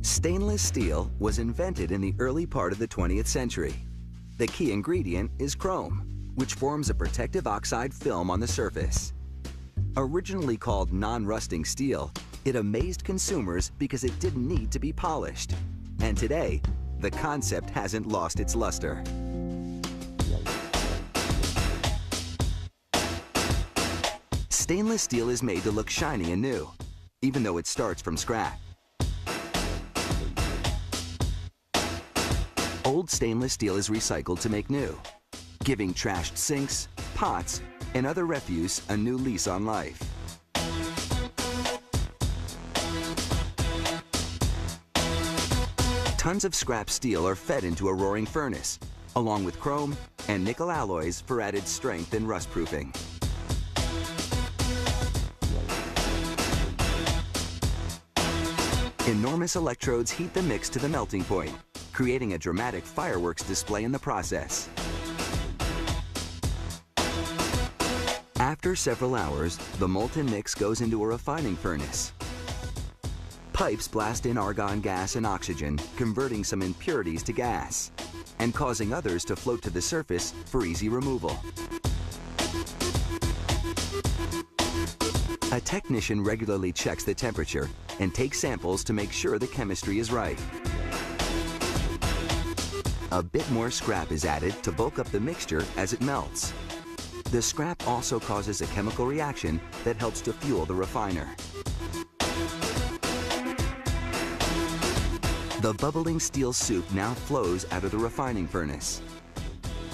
Stainless steel was invented in the early part of the 20th century. The key ingredient is chrome, which forms a protective oxide film on the surface. Originally called non-rusting steel, it amazed consumers because it didn't need to be polished. And today, the concept hasn't lost its luster. Stainless steel is made to look shiny and new, even though it starts from scrap. Old stainless steel is recycled to make new, giving trashed sinks, pots, and other refuse a new lease on life. Tons of scrap steel are fed into a roaring furnace, along with chrome and nickel alloys for added strength and rust-proofing. Enormous electrodes heat the mix to the melting point, creating a dramatic fireworks display in the process. After several hours, the molten mix goes into a refining furnace. Pipes blast in argon gas and oxygen, converting some impurities to gas, and causing others to float to the surface for easy removal. A technician regularly checks the temperature and takes samples to make sure the chemistry is right. A bit more scrap is added to bulk up the mixture as it melts. The scrap also causes a chemical reaction that helps to fuel the refiner. The bubbling steel soup now flows out of the refining furnace.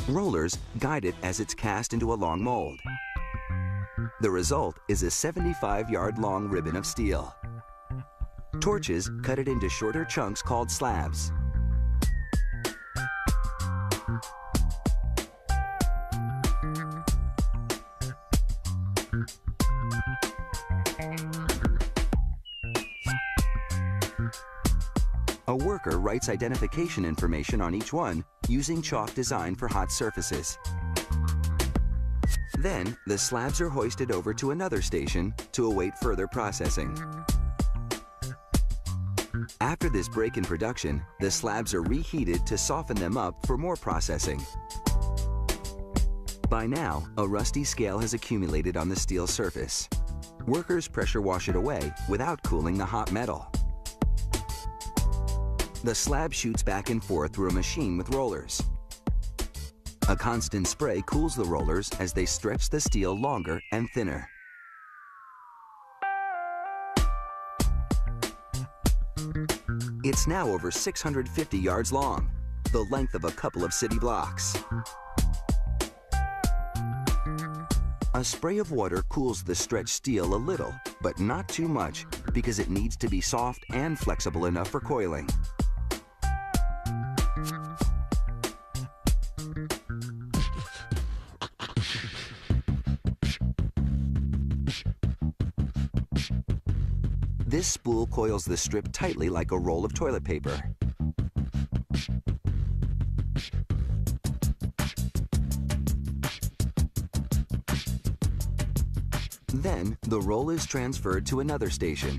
Rollers guide it as it's cast into a long mold. The result is a 75-yard-long ribbon of steel. Torches cut it into shorter chunks called slabs. A worker writes identification information on each one using chalk designed for hot surfaces. Then, the slabs are hoisted over to another station to await further processing. After this break in production, the slabs are reheated to soften them up for more processing. By now, a rusty scale has accumulated on the steel surface. Workers pressure wash it away without cooling the hot metal. The slab shoots back and forth through a machine with rollers. A constant spray cools the rollers as they stretch the steel longer and thinner. It's now over 650 yards long, the length of a couple of city blocks. A spray of water cools the stretched steel a little, but not too much, because it needs to be soft and flexible enough for coiling. This spool coils the strip tightly like a roll of toilet paper. Then, the roll is transferred to another station.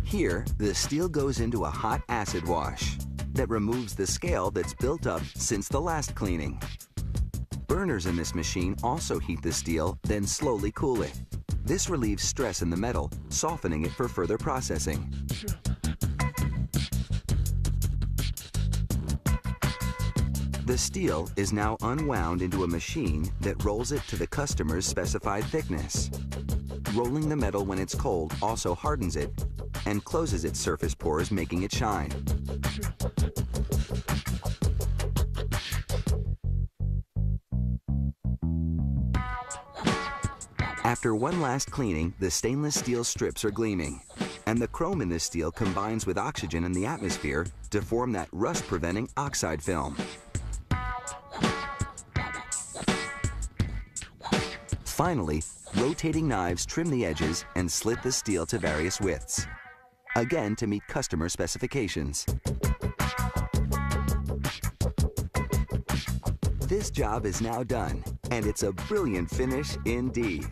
Here, the steel goes into a hot acid wash that removes the scale that's built up since the last cleaning. Burners in this machine also heat the steel, then slowly cool it. This relieves stress in the metal, softening it for further processing. The steel is now unwound into a machine that rolls it to the customer's specified thickness. Rolling the metal when it's cold also hardens it and closes its surface pores, making it shine. After one last cleaning, the stainless steel strips are gleaming, and the chrome in this steel combines with oxygen in the atmosphere to form that rust-preventing oxide film. Finally, rotating knives trim the edges and slit the steel to various widths, again to meet customer specifications. This job is now done, and it's a brilliant finish indeed.